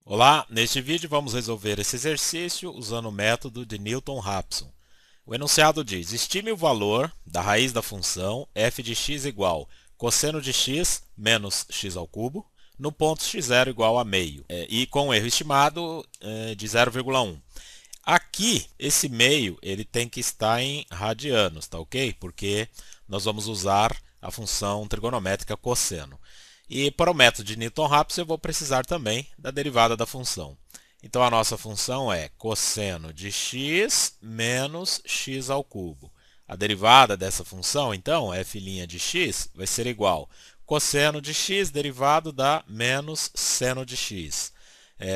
Olá, neste vídeo vamos resolver esse exercício usando o método de Newton-Raphson. O enunciado diz: estime o valor da raiz da função f de x igual cosseno de x menos x ao cubo no ponto x0 igual a meio e com o erro estimado de 0,1. Aqui, esse meio ele tem que estar em radianos, tá ok? Porque nós vamos usar a função trigonométrica cosseno. E para o método de Newton-Raphson eu vou precisar também da derivada da função. Então a nossa função é cosseno de x menos x ao cubo. A derivada dessa função, então, f' de x, vai ser igual cosseno de x derivado dá menos seno de x.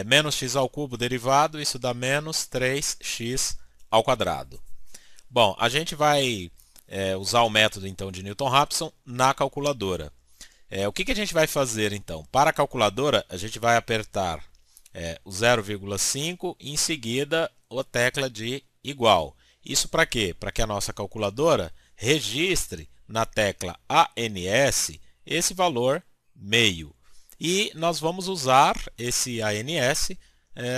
Menos x ao cubo derivado, isso dá menos 3x ao quadrado. Bom, a gente vai usar o método então de Newton-Raphson na calculadora. O que a gente vai fazer então? Para a calculadora, a gente vai apertar o 0,5 e em seguida a tecla de igual. Isso para quê? Para que a nossa calculadora registre na tecla ANS esse valor meio. E nós vamos usar esse ANS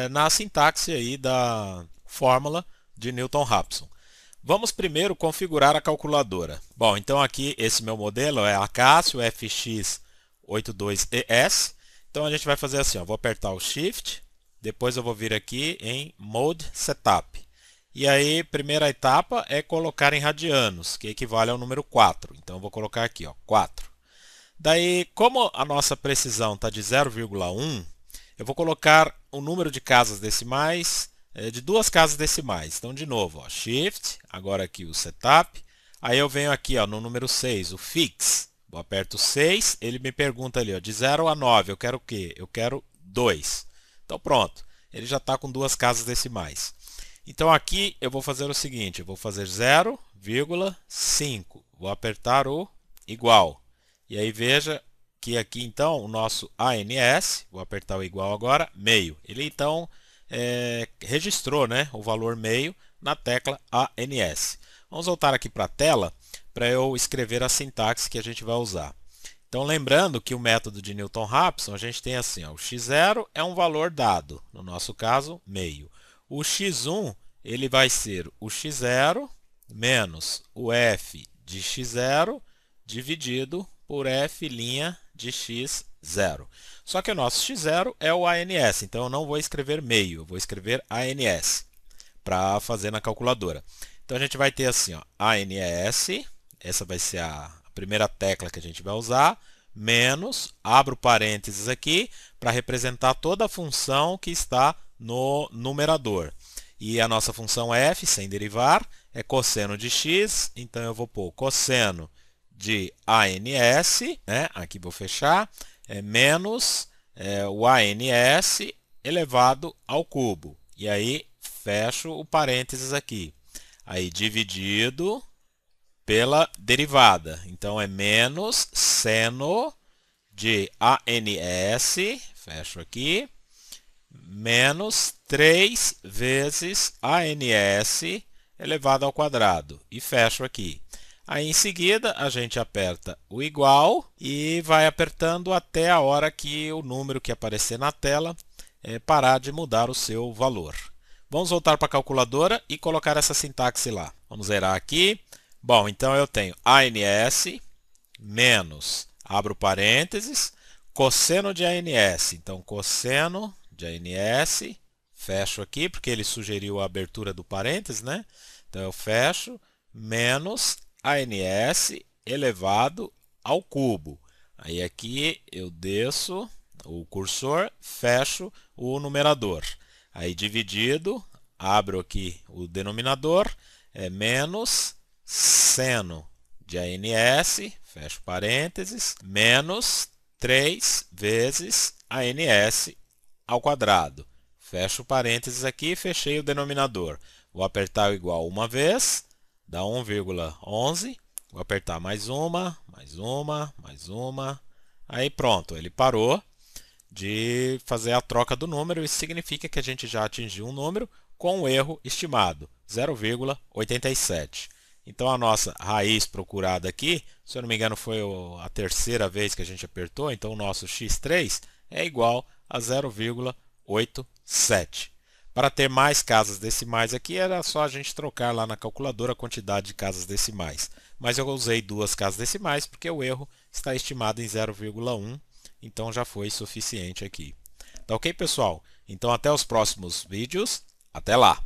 na sintaxe aí da fórmula de Newton-Raphson. Vamos primeiro configurar a calculadora. Bom, então aqui esse meu modelo é a Casio FX82ES. Então a gente vai fazer assim, ó, vou apertar o Shift, depois eu vou vir aqui em Mode Setup. E aí, primeira etapa é colocar em radianos, que equivale ao número 4. Então eu vou colocar aqui, ó, 4. Daí, como a nossa precisão está de 0,1, eu vou colocar o número de casas decimais de duas casas decimais. Então, de novo, ó, Shift, agora aqui o Setup. Aí eu venho aqui ó, no número 6, o Fix. Eu aperto 6, ele me pergunta ali, ó, de 0 a 9, eu quero o quê? Eu quero 2. Então pronto, ele já está com duas casas decimais. Então aqui eu vou fazer o seguinte, eu vou fazer 0,5. Vou apertar o igual. E aí veja que aqui então o nosso ANS, vou apertar o igual agora, meio. Ele então registrou, né, o valor meio na tecla ANS. Vamos voltar aqui para a tela para eu escrever a sintaxe que a gente vai usar. Então lembrando que o método de Newton-Raphson a gente tem assim, ó, o x0 é um valor dado, no nosso caso meio. O x1 ele vai ser o x0 menos o f de x0 dividido por f' de x0. Só que o nosso x0 é o ANS, então eu não vou escrever meio, eu vou escrever ANS para fazer na calculadora. Então a gente vai ter assim, ó, ANS, essa vai ser a primeira tecla que a gente vai usar, menos, abro parênteses aqui, para representar toda a função que está no numerador. E a nossa função f, sem derivar, é cosseno de x, então eu vou pôr cosseno de ANS, né? Aqui vou fechar, menos o ANS elevado ao cubo. E aí fecho o parênteses aqui. Aí dividido pela derivada. Então é menos seno de ANS, fecho aqui, menos 3 vezes ANS elevado ao quadrado. E fecho aqui. Aí em seguida a gente aperta o igual e vai apertando até a hora que o número que aparecer na tela parar de mudar o seu valor. Vamos voltar para a calculadora e colocar essa sintaxe lá. Vamos zerar aqui. Bom, então eu tenho ANS menos, abro parênteses, cosseno de ANS. Então cosseno de ANS, fecho aqui porque ele sugeriu a abertura do parênteses, né? Então eu fecho, menos ANS elevado ao cubo. Aí aqui eu desço o cursor, fecho o numerador. Aí dividido, abro aqui o denominador, é menos seno de ANS, fecho parênteses, menos 3 vezes ANS ao quadrado. Fecho parênteses aqui, fechei o denominador. Vou apertar o igual uma vez, dá 1,11. Vou apertar mais uma, mais uma, mais uma. Aí pronto, ele parou de fazer a troca do número. Isso significa que a gente já atingiu um número com o erro estimado, 0,87. Então a nossa raiz procurada aqui, se eu não me engano foi a terceira vez que a gente apertou, então o nosso x3 é igual a 0,87. 0,87. Para ter mais casas decimais aqui, era só a gente trocar lá na calculadora a quantidade de casas decimais. Mas eu usei duas casas decimais porque o erro está estimado em 0,1, então já foi suficiente aqui. Tá ok, pessoal? Então até os próximos vídeos. Até lá!